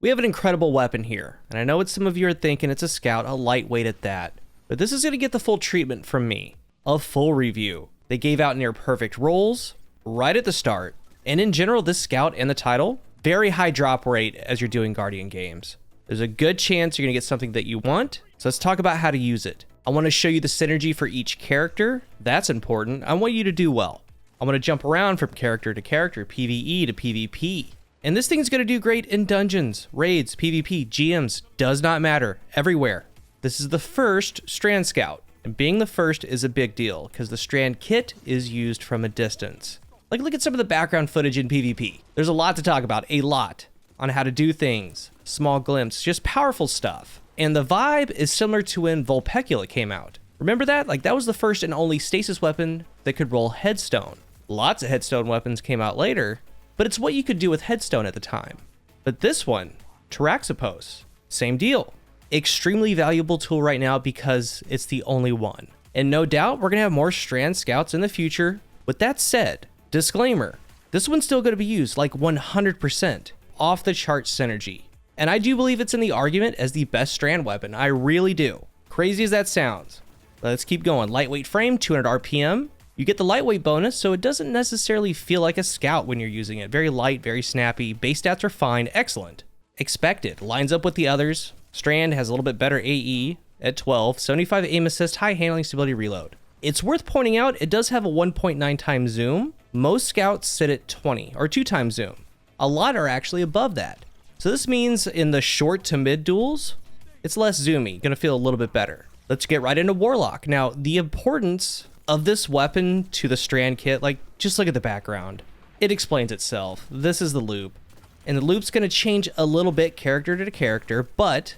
We have an incredible weapon here, and I know what some of you are thinking, it's a scout, a lightweight at that. But this is going to get the full treatment from me. A full review. They gave out near perfect rolls right at the start. And in general, this scout and the title, very high drop rate as you're doing Guardian games. There's a good chance you're going to get something that you want. So let's talk about how to use it. I want to show you the synergy for each character. That's important. I want you to do well. I want to jump around from character to character, PvE to PvP. And this thing's going to do great in dungeons, raids, PvP, GMs, does not matter, everywhere. This is the first Strand Scout, and being the first is a big deal because the Strand kit is used from a distance. Like, look at some of the background footage in PvP. There's a lot to talk about, a lot, on how to do things, small glimpse, just powerful stuff. And the vibe is similar to when Vulpecula came out. Remember that? Like, that was the first and only stasis weapon that could roll headstone. Lots of headstone weapons came out later, but it's what you could do with headstone at the time. But this one, Taraxippos, same deal. Extremely valuable tool right now because it's the only one. And no doubt we're gonna have more Strand Scouts in the future. With that said, disclaimer, this one's still gonna be used like 100%, off the chart synergy. And I do believe it's in the argument as the best Strand weapon, I really do. Crazy as that sounds. Let's keep going. Lightweight frame, 200 RPM. You get the lightweight bonus, so it doesn't necessarily feel like a scout when you're using it. Very light, very snappy. Base stats are fine, excellent. Expected, lines up with the others. Strand has a little bit better AE at 12, 75 aim assist, high handling, stability, reload. It's worth pointing out, it does have a 1.9 times zoom. Most scouts sit at 20, or 2 times zoom. A lot are actually above that. So this means in the short to mid duels, it's less zoomy, gonna feel a little bit better. Let's get right into Warlock. Now, the importance of this weapon to the Strand kit, like, just look at the background. It explains itself. This is the loop. And the loop's going to change a little bit character to character, but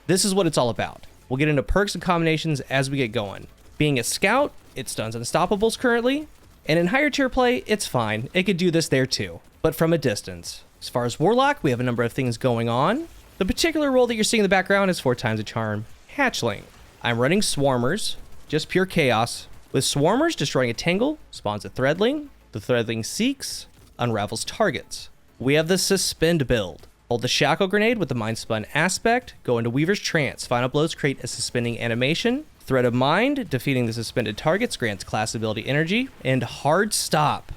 this is what it's all about. We'll get into perks and combinations as we get going. Being a scout, it stuns unstoppables currently, and in higher tier play, it's fine. It could do this there too, but from a distance. As far as Warlock, we have a number of things going on. The particular role that you're seeing in the background is 4 times a charm. Hatchling. I'm running Swarmers, just pure chaos. With Swarmers, destroying a Tangle spawns a Threadling. The Threadling seeks, unravels targets. We have the Suspend build. Hold the Shackle Grenade with the Mind Spun aspect. Go into Weaver's Trance. Final blows create a suspending animation. Thread of Mind, defeating the suspended targets, grants class ability energy. And Hard Stop.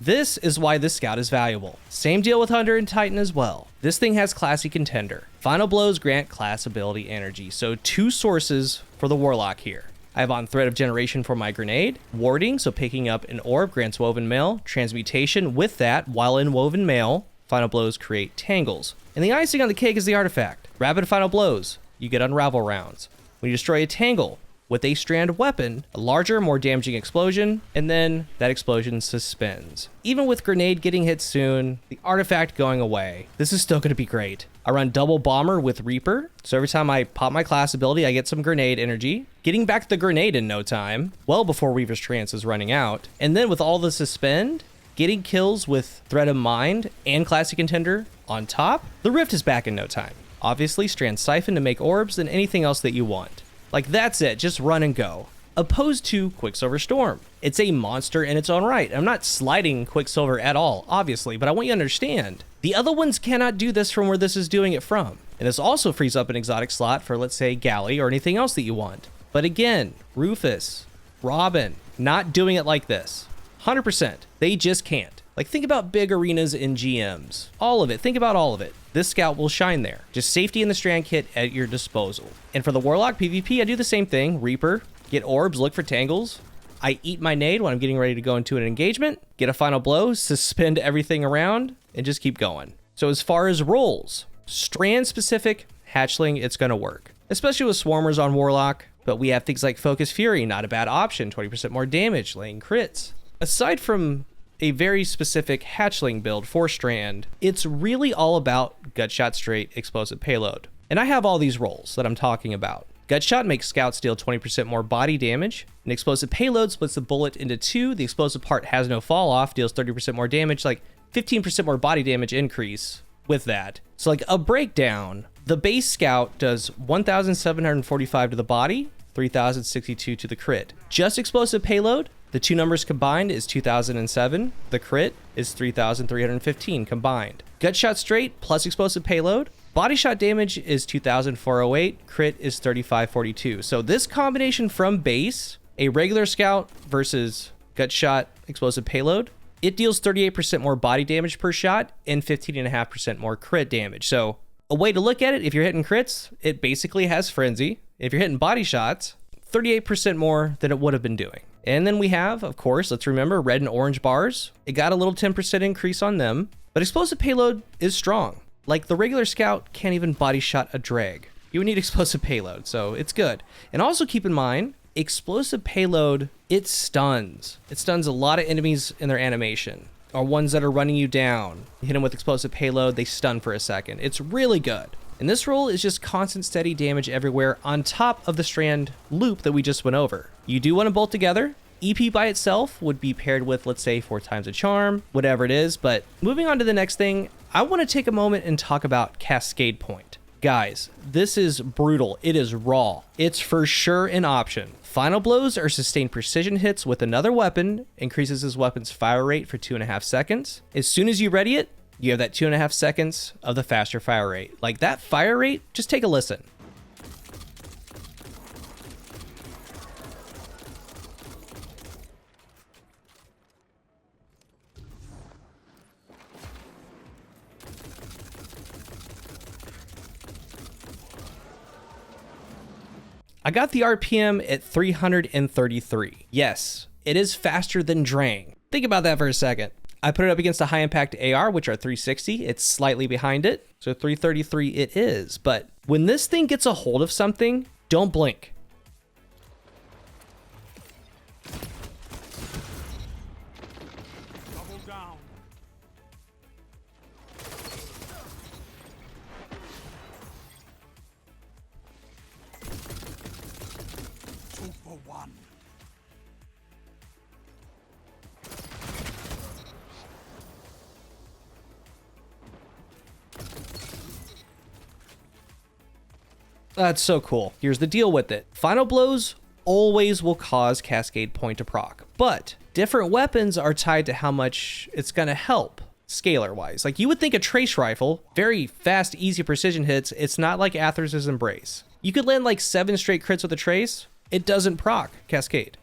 This is why this scout is valuable. Same deal with Hunter and Titan as well. This thing has Classy Contender. Final blows grant class ability energy. So 2 sources for the Warlock here. I have on Thread of Generation for my grenade, warding, so picking up an orb grants Woven Mail, transmutation with that, while in Woven Mail, final blows create tangles. And the icing on the cake is the artifact. Rapid final blows, you get unravel rounds. When you destroy a tangle with a Strand weapon, a larger, more damaging explosion, and then that explosion suspends. Even with grenade getting hit soon, the artifact going away, this is still gonna be great. I run double bomber with Reaper, so every time I pop my class ability, I get some grenade energy, getting back the grenade in no time, well before Weaver's Trance is running out. And then with all the suspend, getting kills with Thread of Mind and Classy Contender on top, the Rift is back in no time. Obviously, Strand Siphon to make orbs and anything else that you want. Like, that's it, just run and go. Opposed to Quicksilver Storm. It's a monster in its own right. I'm not sliding Quicksilver at all, obviously, but I want you to understand, the other ones cannot do this from where this is doing it from. And this also frees up an exotic slot for, let's say, Galley or anything else that you want. But again, Rufus, Robin, not doing it like this. 100%. They just can't. Like, think about big arenas in GMs. All of it. Think about all of it. This scout will shine there. Just safety in the Strand kit at your disposal. And for the Warlock PvP, I do the same thing. Reaper, get orbs, look for tangles. I eat my nade when I'm getting ready to go into an engagement, get a final blow, suspend everything around, and just keep going. So as far as rolls, Strand specific, Hatchling, it's gonna work. Especially with Swarmers on Warlock, but we have things like Focus Fury, not a bad option, 20% more damage, laying crits. Aside from a very specific hatchling build for Strand, it's really all about Gutshot straight explosive payload. And I have all these rolls that I'm talking about. Gutshot makes scouts deal 20% more body damage. An explosive payload splits the bullet into 2. The explosive part has no fall off, deals 30% more damage, like 15% more body damage increase with that. So like a breakdown, the base scout does 1,745 to the body, 3,062 to the crit. Just explosive payload, The two numbers combined is 2007. The crit is 3,315 combined. Gut shot straight plus explosive payload. Body shot damage is 2,408. Crit is 3,542. So this combination from base, a regular scout versus gut shot explosive payload, it deals 38% more body damage per shot and 15.5% more crit damage. So a way to look at it, if you're hitting crits, it basically has frenzy. If you're hitting body shots, 38% more than it would have been doing. And then we have, of course, let's remember red and orange bars. It got a little 10% increase on them, but explosive payload is strong. Like the regular scout can't even body shot a drag. You would need explosive payload, so it's good. And also keep in mind, explosive payload, it stuns. It stuns a lot of enemies in their animation, or ones that are running you down. You hit them with explosive payload, they stun for a second. It's really good. And this roll is just constant steady damage everywhere on top of the Strand loop that we just went over. You do want to bolt together. EP by itself would be paired with, let's say, 4 times a charm, whatever it is. But moving on to the next thing, I want to take a moment and talk about Cascade Point. Guys, this is brutal. It is raw. It's for sure an option. Final blows or sustained precision hits with another weapon increases his weapon's fire rate for 2.5 seconds. As soon as you ready it, you have that 2.5 seconds of the faster fire rate. Like that fire rate, just take a listen. I got the RPM at 333. Yes, it is faster than Drang. Think about that for a second. I put it up against a high impact AR, which are 360. It's slightly behind it, so 333 it is. But when this thing gets a hold of something, don't blink. Double down. Two for one. That's so cool. Here's the deal with it. Final blows always will cause Cascade Point to proc, but different weapons are tied to how much it's gonna help scalar wise. Like you would think a trace rifle, very fast, easy precision hits. It's not like Athers's Embrace. You could land like 7 straight crits with a trace. It doesn't proc Cascade.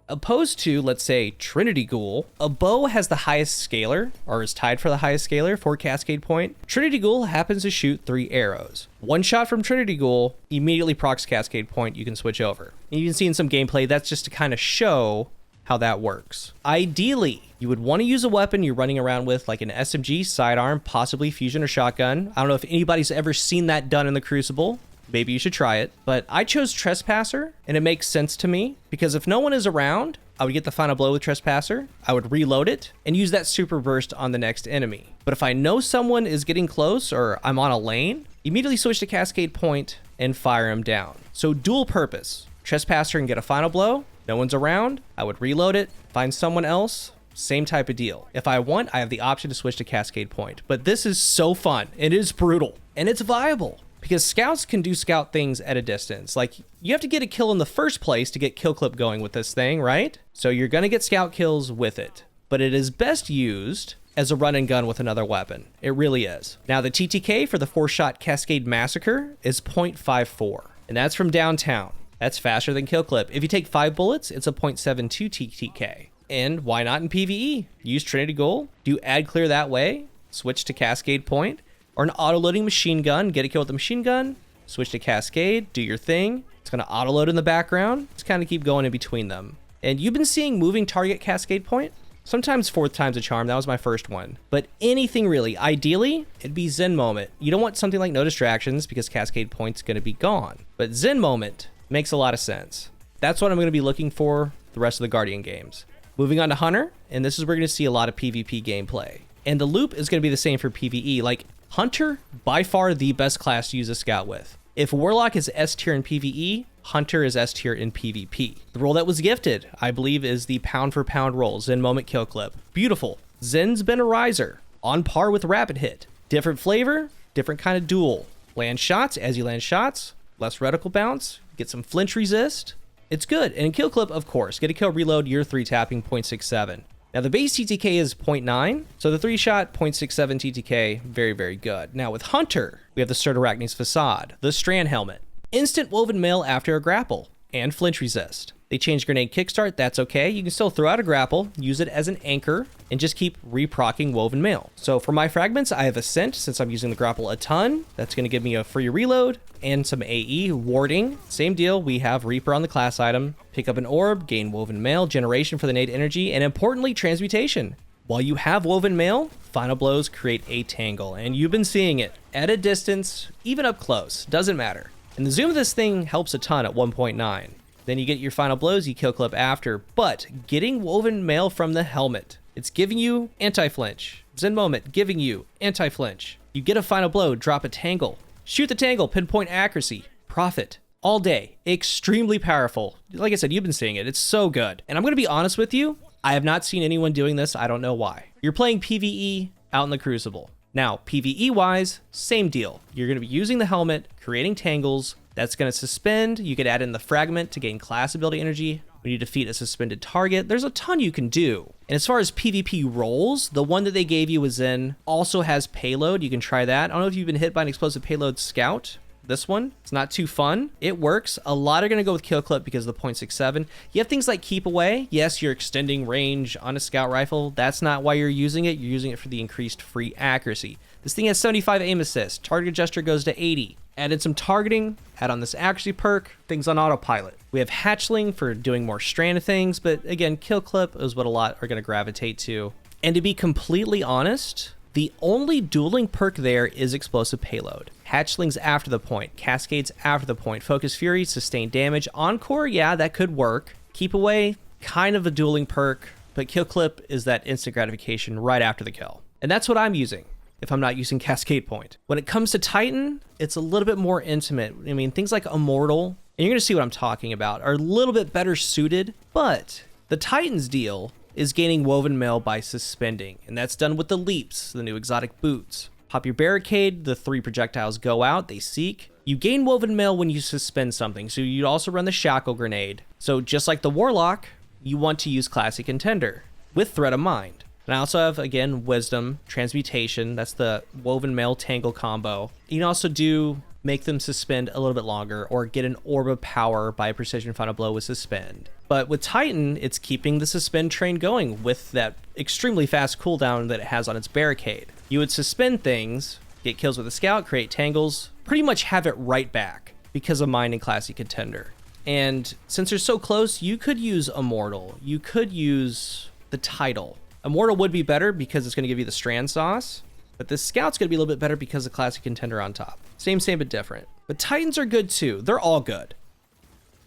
Opposed to, let's say, Trinity Ghoul, a bow has the highest scalar, or is tied for the highest scalar for Cascade Point. Trinity Ghoul happens to shoot 3 arrows. One shot from Trinity Ghoul immediately procs Cascade Point, you can switch over. And you can see in some gameplay, that's just to kind of show how that works. Ideally, you would want to use a weapon you're running around with, like an SMG, sidearm, possibly fusion or shotgun. I don't know if anybody's ever seen that done in the Crucible. Maybe you should try it. But I chose Trespasser, and it makes sense to me, because if no one is around, I would get the final blow with Trespasser, I would reload it, and use that super burst on the next enemy. But if I know someone is getting close, or I'm on a lane, immediately switch to Cascade Point and fire him down. So dual purpose. Trespasser and get a final blow, no one's around, I would reload it, find someone else, same type of deal. If I want, I have the option to switch to Cascade Point. But this is so fun, it is brutal, and it's viable. Because scouts can do scout things at a distance. Like, you have to get a kill in the first place to get kill clip going with this thing, right? So you're gonna get scout kills with it. But it is best used as a run and gun with another weapon. It really is. Now, the TTK for the 4-shot Cascade Massacre is 0.54. And that's from downtown. That's faster than kill clip. If you take 5 bullets, it's a 0.72 TTK. And why not in PvE? Use Trinity Ghoul, do ad clear that way, switch to Cascade Point, or an auto-loading machine gun, get a kill with the machine gun, switch to Cascade, do your thing. It's gonna auto-load in the background. Just kind of keep going in between them. And you've been seeing moving target Cascade Point? Sometimes 4 times a charm, that was my first one. But anything really, ideally, it'd be Zen Moment. You don't want something like No Distractions because Cascade Point's gonna be gone. But Zen Moment makes a lot of sense. That's what I'm gonna be looking for the rest of the Guardian games. Moving on to Hunter, and this is where we're gonna see a lot of PvP gameplay. And the loop is gonna be the same for PvE. Like, Hunter, by far the best class to use a scout with. If Warlock is S tier in PvE, Hunter is S tier in PvP. The roll that was gifted, I believe, is the pound for pound roll, Zen Moment kill clip. Beautiful. Zen's been a riser, on par with Rapid Hit. Different flavor, different kind of duel. Land shots, as you land shots, less reticle bounce, get some flinch resist. It's good. And in kill clip, of course, get a kill reload, year 3 tapping 0.67. Now the base TTK is 0.9, so the 3-shot 0.67 TTK, very, very good. Now with Hunter, we have the Taraxippos Facade, the Strand helmet, instant woven mail after a grapple, and flinch resist. They changed grenade kickstart, that's okay. You can still throw out a grapple, use it as an anchor, and just keep reprocking woven mail. So for my fragments, I have Ascent, since I'm using the grapple a ton. That's going to give me a free reload and some AE. Warding, same deal. We have Reaper on the class item. Pick up an orb, gain woven mail, generation for the nade energy, and importantly, transmutation. While you have woven mail, final blows create a tangle, and you've been seeing it at a distance, even up close, doesn't matter. And the zoom of this thing helps a ton at 1.9. Then you get your final blows, you kill clip after, but getting woven mail from the helmet, it's giving you anti-flinch. Zen moment, giving you anti-flinch. You get a final blow, drop a tangle. Shoot the tangle, pinpoint accuracy, profit. All day, extremely powerful. Like I said, you've been seeing it, it's so good. And I'm gonna be honest with you, I have not seen anyone doing this, I don't know why. You're playing PvE out in the Crucible. Now, PvE-wise, same deal. You're gonna be using the helmet, creating tangles. That's going to suspend. You could add in the fragment to gain class ability energy when you defeat a suspended target. There's a ton you can do. And as far as PvP rolls, the one that they gave you was in also has payload. You can try that. I don't know if you've been hit by an explosive payload scout. This one, it's not too fun. It works. A lot are going to go with kill clip because of the 0.67. You have things like keep away. Yes, you're extending range on a scout rifle. That's not why you're using it. You're using it for the increased free accuracy. This thing has 75 aim assist. Target gesture goes to 80. Added some targeting, add on this accuracy perk, things on autopilot. We have Hatchling for doing more Strand things, but again, kill clip is what a lot are going to gravitate to. And to be completely honest, the only dueling perk there is explosive payload. Hatchling's after the point, Cascade's after the point, Focus Fury, sustained damage. Encore, yeah, that could work. Keep away, kind of a dueling perk, but kill clip is that instant gratification right after the kill. And that's what I'm using if I'm not using Cascade Point. When it comes to Titan, it's a little bit more intimate. I mean, things like Immortal, and you're gonna see what I'm talking about, are a little bit better suited, but the Titan's deal is gaining woven mail by suspending, and that's done with the leaps, the new exotic boots. Pop your barricade, the 3 projectiles go out, they seek. You gain woven mail when you suspend something, so you'd also run the shackle grenade. So just like the Warlock, you want to use Classic Contender with Threat of Mind. And I also have, again, Wisdom, Transmutation. That's the Woven Mail Tangle combo. You can also do make them suspend a little bit longer or get an Orb of Power by a Precision Final Blow with Suspend. But with Titan, it's keeping the Suspend train going with that extremely fast cooldown that it has on its Barricade. You would suspend things, get kills with a Scout, create tangles, pretty much have it right back because of Mind and Classic Contender. And since they're so close, you could use Immortal. You could use the Title. Immortal would be better because it's going to give you the Strand sauce, but this Scout's going to be a little bit better because of Classic Contender on top. Same, but different. But Titans are good too. They're all good.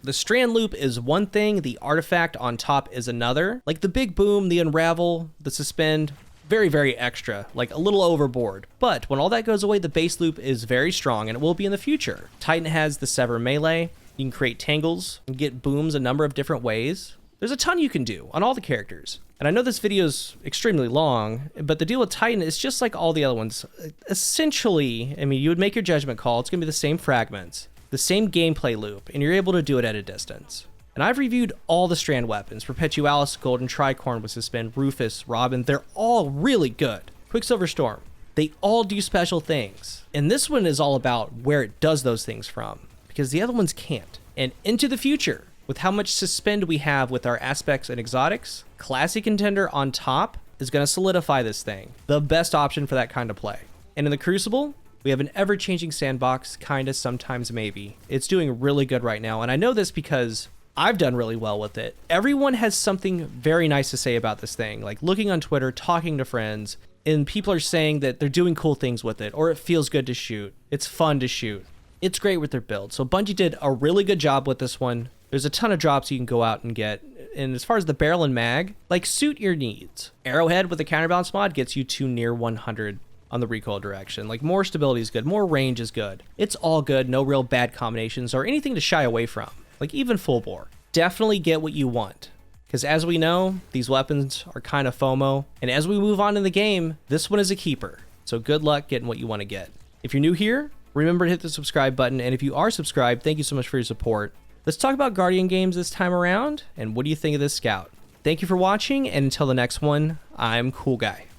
The Strand loop is one thing, the artifact on top is another. Like the Big Boom, the Unravel, the Suspend, very, very extra, like a little overboard. But when all that goes away, the base loop is very strong, and it will be in the future. Titan has the Sever Melee. You can create tangles and get booms a number of different ways. There's a ton you can do on all the characters. And I know this video is extremely long, but the deal with Titan is just like all the other ones. Essentially, I mean, you would make your judgment call. It's going to be the same fragments, the same gameplay loop, and you're able to do it at a distance. And I've reviewed all the Strand weapons, Perpetualis, Golden Tricorn with Suspend, Rufus, Robin. They're all really good. Quicksilver Storm. They all do special things. And this one is all about where it does those things from, because the other ones can't. And into the future, with how much suspend we have with our aspects and exotics, Classic Contender on top is going to solidify this thing. The best option for that kind of play. And in the Crucible, we have an ever-changing sandbox, kinda, sometimes maybe. It's doing really good right now, and I know this because I've done really well with it. Everyone has something very nice to say about this thing, like looking on Twitter, talking to friends, and people are saying that they're doing cool things with it, or it feels good to shoot. It's fun to shoot. It's great with their build. So Bungie did a really good job with this one. There's a ton of drops you can go out and get. And as far as the barrel and mag, like, suit your needs. Arrowhead with the counterbalance mod gets you to near 100 on the recoil direction. Like, more stability is good, more range is good. It's all good, no real bad combinations or anything to shy away from. Like, even full bore. Definitely get what you want. Because as we know, these weapons are kind of FOMO. And as we move on in the game, this one is a keeper. So good luck getting what you want to get. If you're new here, remember to hit the subscribe button. And if you are subscribed, thank you so much for your support. Let's talk about Guardian games this time around, and what do you think of this scout? Thank you for watching, and until the next one, I'm CoolGuy.